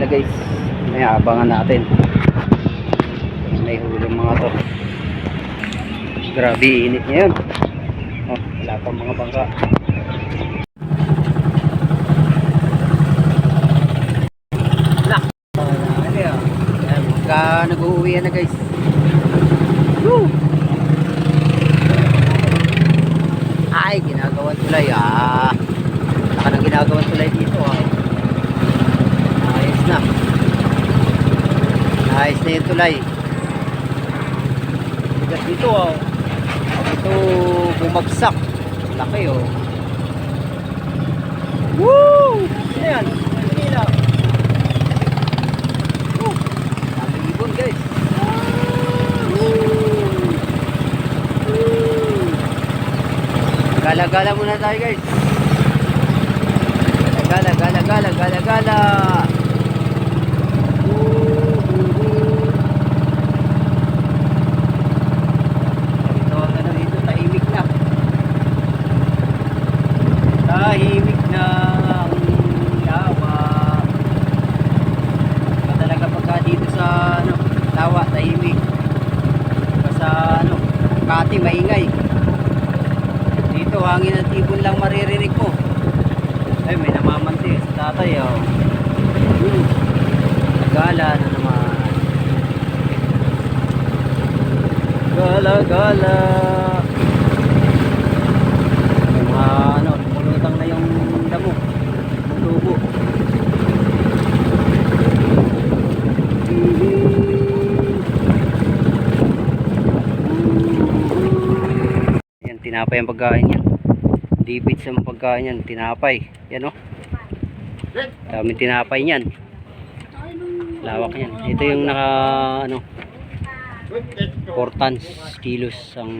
nila guys. May abangan natin. May huli mga to. Grabe init ngayon. Oh, wala pang mga bangka. Nag-uuwi na guys. Woo! Ay, ginagawan tulay Saka nang ginagawan tulay dito Ayos na. Ayos na yung tulay. Bigat dito ito bumagsak. Laki Woo! Ayan. Manila. Guys. Gala-gala muna tayo guys. Gala-gala. Dito tahimik na. Tahimik na ang lawa. Talaga pagka dito sa tawa, tahimik. Sa Makati, maingay. Dito, hangin at ibon lang maririnig ko. Ay, may namamanti sa tatay Gala na naman. Gala. Yung mga lumulutang na yung damo. Tubo. Tinapay ang pagkain yan. Dipit sa pagkain yan. Tinapay. Yan daming tinapay yan. Lawak yan. Ito yung naka 4 tons kilos ang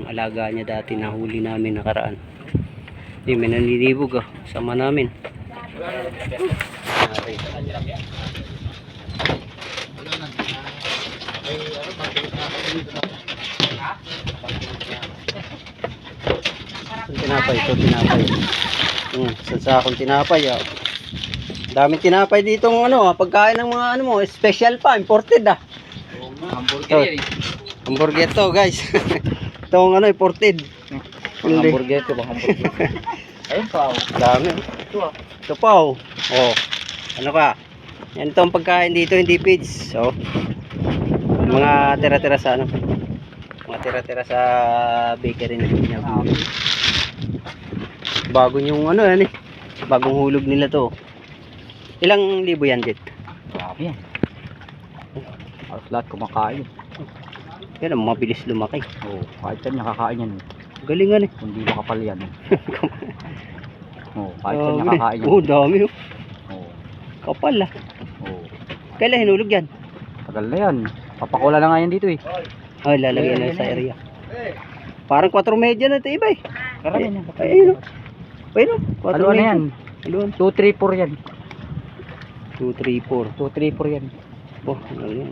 alaga niya dati. Nahuli namin nakaraan. Hindi, may nanlilibog sama namin. Tinapay sansakong tinapay daming tinapay ditong pagkain ng mga special pa, imported hamburger to guys. Itong imported hamburger to ayun pa dami ito pa ano ka yan, itong pagkain dito hindi feeds mga tira-tira sa tira-tira sa bakery na niya. Bago yung bagong hulog nila to. Ilang libo yan, Jet? Grabe yan. Lahat kumakain. Yan ang mabilis lumaki. Kahit yan nakakain yan. Galingan Hindi makapal yan. Kahit yan nakakain yan. Dami kapal Kailan hinulog yan? Tagal na yan. Papakula na nga yan dito Ay, lalagyan na sa area. Parang 4 media na ito iba Karami na. Ayun 4 na yan? 234 yan. 234 yan. Ano yan?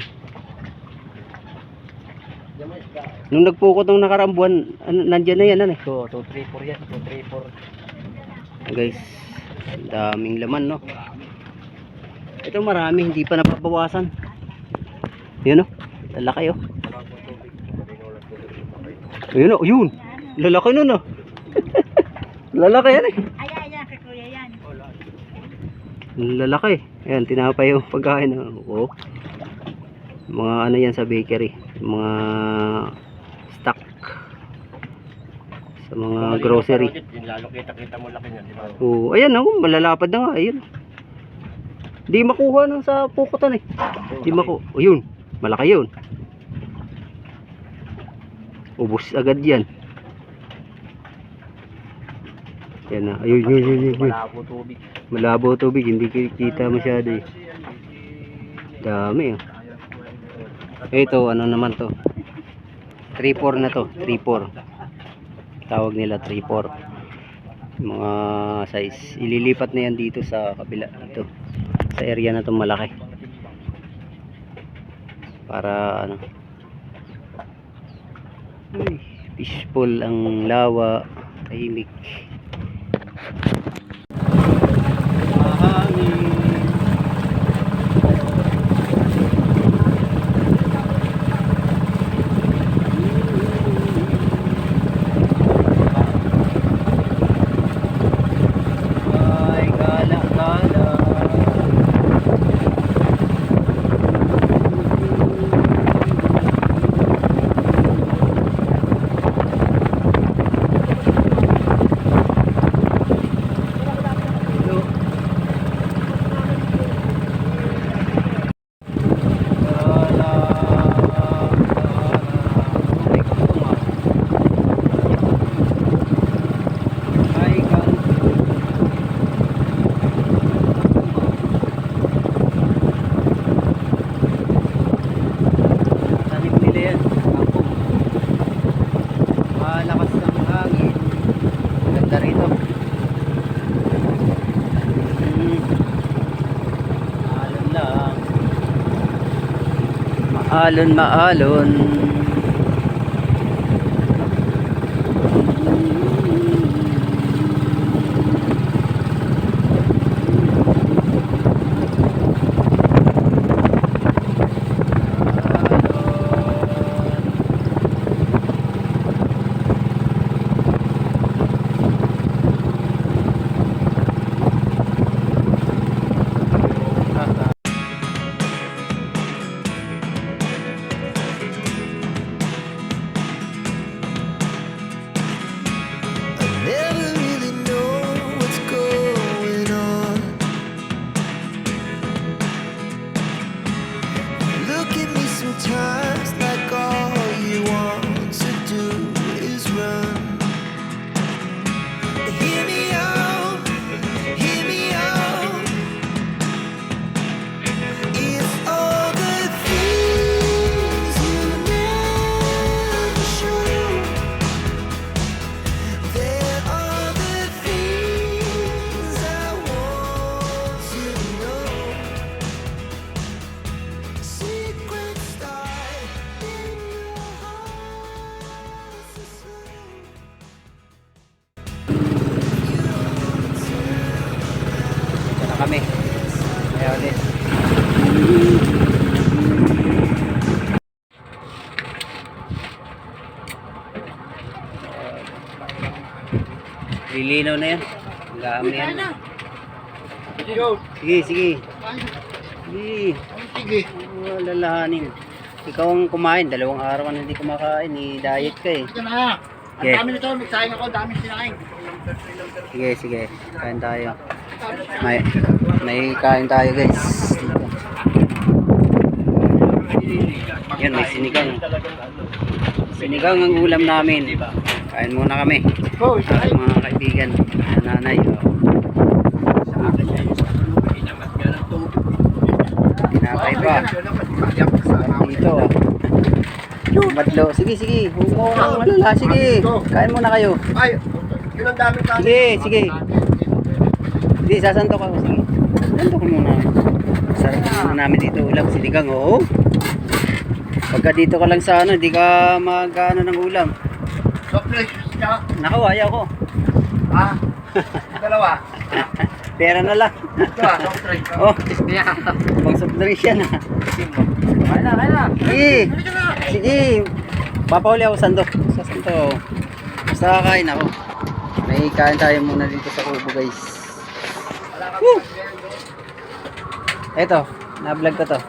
Nung nagpukot ng nakaraang buwan, nandyan na yan 234 yan. 234. Guys, daming laman ito marami, hindi pa napabawasan. Yun lalaki yun lalaki nun lalaki yan Ayan, kay kuya yan. Lalaki. Ayan, tinapay yung pagkain mga yan sa bakery, mga stock sa mga grocery. Lalo kita mo laki niyan, di ba? Ayan malalapad na nga. Ayun. Di makuha nang sa pukutan Di makuha. Ayun, malaki yun. Ubus agad yan. Yan ayun. Malabo tubig, hindi kita masyado Dami Ito, naman to? 3-4 na to, 3-4. Tawag nila 3-4. Mga size. Ililipat na yan dito sa kabila. Ito. Sa area na to malaki. Para peaceful ang lawa. Tahimik. Ganda rito. Maalon lang. Maalon, maalon. Never really know what's going on. Look at me sometimes like all you want to do is run. Hear me out, hear me out. It's all the things you never show. There are the things I want to know. Secrets start in your heart to slow. Ito na kami. Kaya ulit. Lilinaw na yan. Ang dami yan. Sige, sige. Sige. Sige. Oh, lalahanin. Ikaw ang kumain. 2 araw ka na hindi kumakain. I-diet ka eh. Ito na. Ang Okay. dami nito. Magsahin ako. Ang dami sinain. Sige, sige. Kain tayo. May kain tayo guys. Dito. Yan, may sinigang. Sinigang ang ulam namin. Kain muna kami. Go. At mga kaibigan, nanay. Tinapay pa. Dito. Madlo. Sige, sige. Huwag mo nang malala. Sige. Kain muna kayo. Ay, yun ang dami sa Sige, sige. Hindi, sasantok ako. Sige. Santok ko muna. Sarap muna namin dito ulam. Sinigang, oo. Pagka dito ka lang sa ano, hindi ka mag-ano ng ulam. Soft drinks ka. Nako, ayaw ko. Ha? Dalawa. Pera na lang. Ito ah, soft drinks. Oh, pang soft drinks yan ha. Kaya na, kaya na. Sige, sige. Papahuli ako sandok. Sa sandok. Basta kakain ako. May kain tayo muna dito sa kubo guys. Woo! Eto, na-vlog ko to.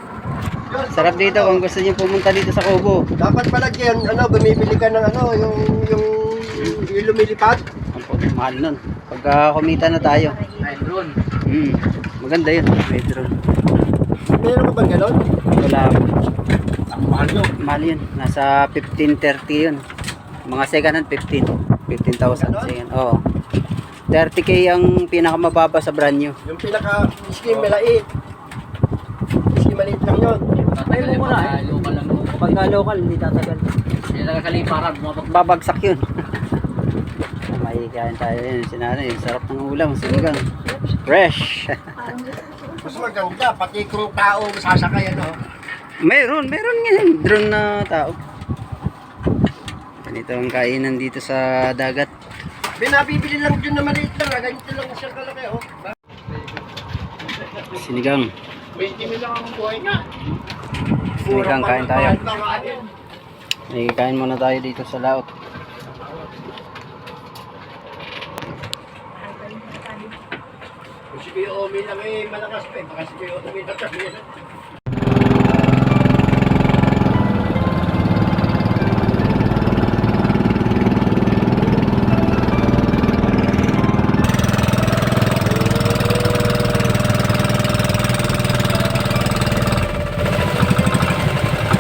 Sarap dito kung gusto niyo pumunta dito sa kubo. Dapat palagyan, bumibili ka ng yung lumilipad. Ang mahal nun. Pagka kumita na tayo. Ay, drone. Maganda yun. May drone. Meron ka ba gano'n? Wala. Ang mahal yun. Mahal yun. Nasa 15-30 yun. Mga second hand 15. 15,000 second. Oo. 30k ang pinakamababa sa brand new. Yung pinaka-skim malait. Skim maliit lang yun. Ay mo muna eh. Local lang. Pagka local, hindi tatagal. Hindi na kakaliparan. Babagsak yun. May kain tayo yun. Sinanay, sarap ng ulam. Sinigang. Fresh. Mas maganda, pati kung tao sasakay meron ngayon. Drone na tao. Ganito ang kainan dito sa dagat. Binabibili lang dyan na maliit lang. Ganito lang siya kalaki. Sinigang. 20 mil lang ang buhay nga. Sinigang, kain tayo. May kain muna tayo dito sa laot. Kung si Kuya Omi lang malakas pa baka si Kuya Omi natabi.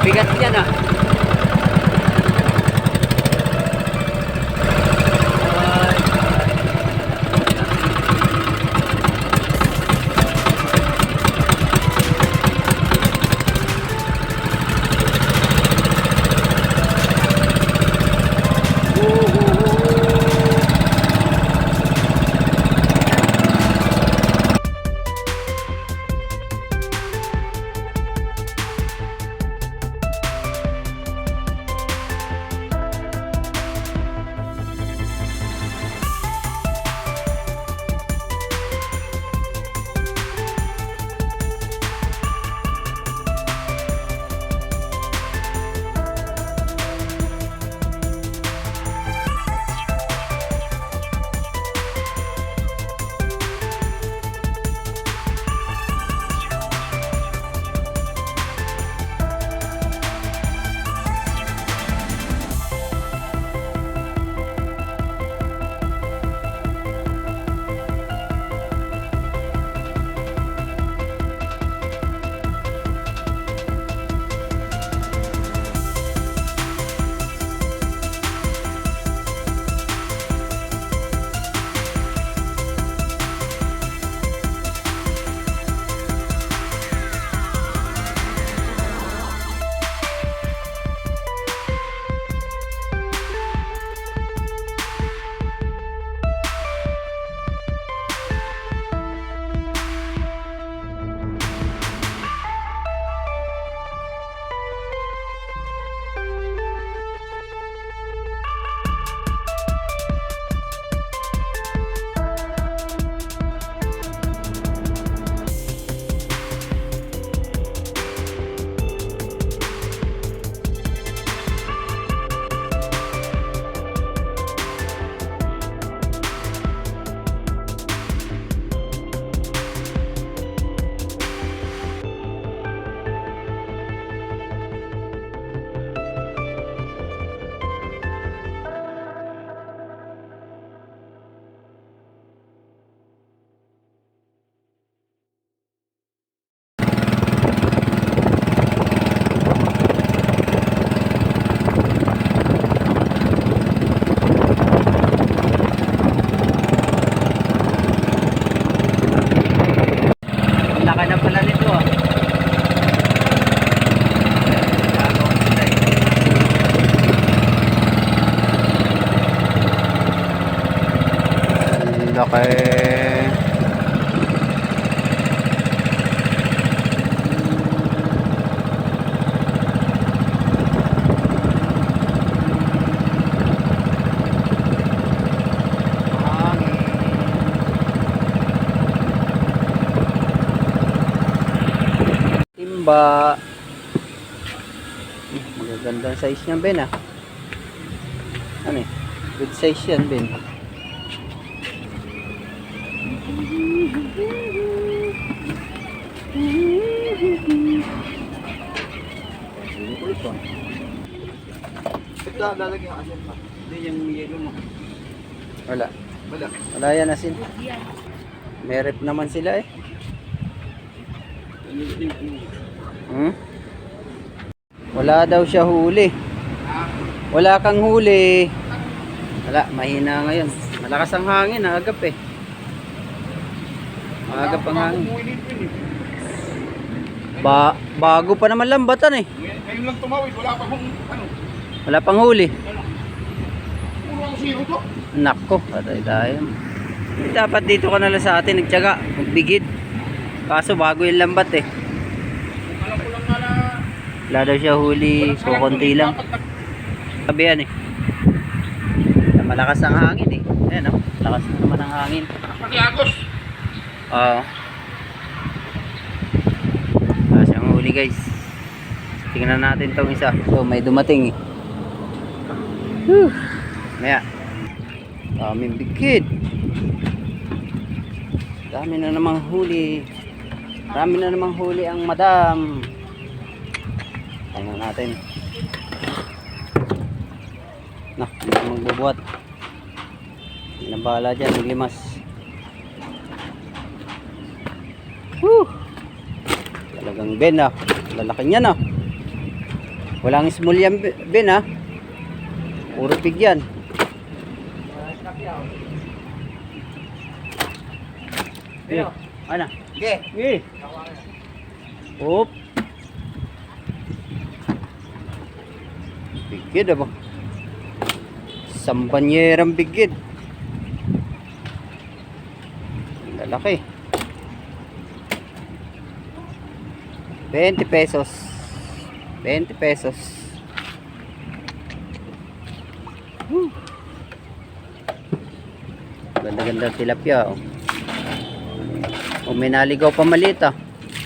Bigat yan ah. Laki. Timba. Magagandang size niyan, Ben, ah. Ano eh? Good size yan, Ben. Ito, lalagyan ang asin pa. Hindi yung yellow mo. Wala. Wala. Wala yan, asin. May rep naman sila eh. Hmm? Wala daw siya huli. Wala kang huli. Wala, mahina ngayon. Malakas ang hangin, agap eh. Agap ang hangin. Bago pa naman lambatan eh. Ngayon lang tumawid, wala pa kung ano. Wala pang huli. Puro ang zero to. Nako, patay tayo. Dapat dito ka na lang sa atin nagtiyaga, magbigid. Kaso bago yung lambat eh. Alam ko lang nga na... Wala daw siya huli, so konti lang. Sabi yan eh. Malakas ang hangin eh. Ayan oh, lakas na naman ang hangin. Pati agos. Oo. Wala siyang huli guys. Tingnan natin tong isa. So may dumating eh. Whew. Maya. Daming bigid. Dami na namang huli. Dami na namang huli ang madam. Tingnan natin. Nah, hindi na magbubuhat. Hindi na bahala dyan, naglimas. Whew! Talagang Ben ah. Lalaki niyan ah. Walang small yan Ben ah. Puro pig yan. Ano? Okay. Eh. Oop. Bigid ba? Sambanyerang bigid. Lalaki. 20 pesos. 20 pesos. Ganda-ganda tilapia oh. O may naligaw pa maliit ah.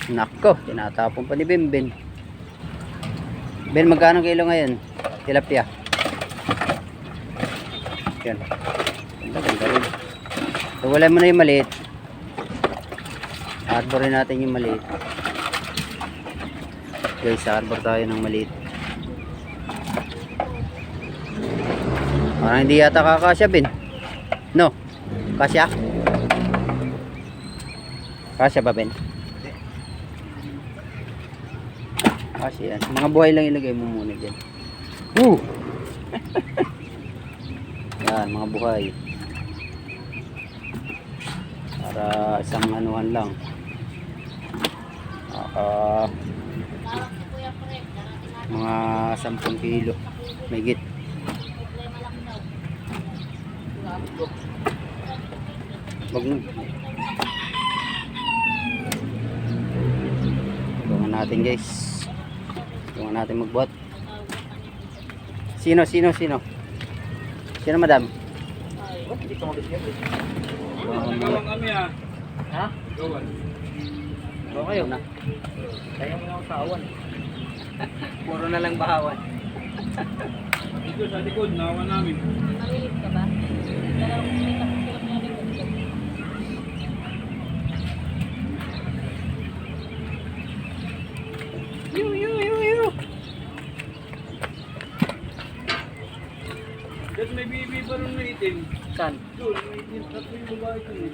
Nako, tinatapon pa ni Ben. Ben, magkano kilo ngayon? Tilapia. Yan. Ganda rin. So wala mo na yung maliit. Arbor rin natin yung maliit. Guys, arbor tayo ng maliit. Parang hindi yata kakasya Ben. No? Kasya? Kasya ba Ben? Kasya yan. Mga buhay lang ilagay mo muna dyan. Woo! Yan, mga buhay. Para isang anuhan lang. Mga 10 kilo. Mahigit. Wag mo. Tulungan natin guys. Tulungan natin magbuhat. Sino? Sino madam? Gawang kami ah. Ha? Gawan. Okay na. Kaya mo na sa awan. Puro na lang bahawan. Dito sa likod, nawa namin. Malilit ka ba? Dalawang kita ko sila na likod. Yu. Dito may bibi pa rin na itim. Saan? Doon, may itim. Tatlo yung babae ko eh.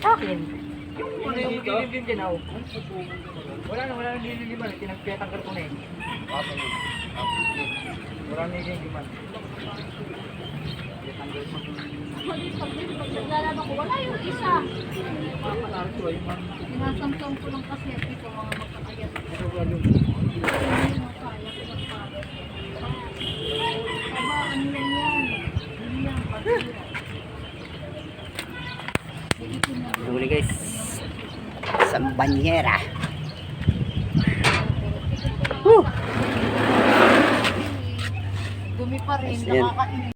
Akin? Ano yung Dililin din ako. Wala na dililiman. Tinagpetanggal ko na eh. Wala na dililiman. Pag naglalaban ko, wala yung isa. Sinasamsam ko lang kasi ito mga magkakayat. Gasolinera. Woo! Dumi pa rin, Yes, yan. nakakainis.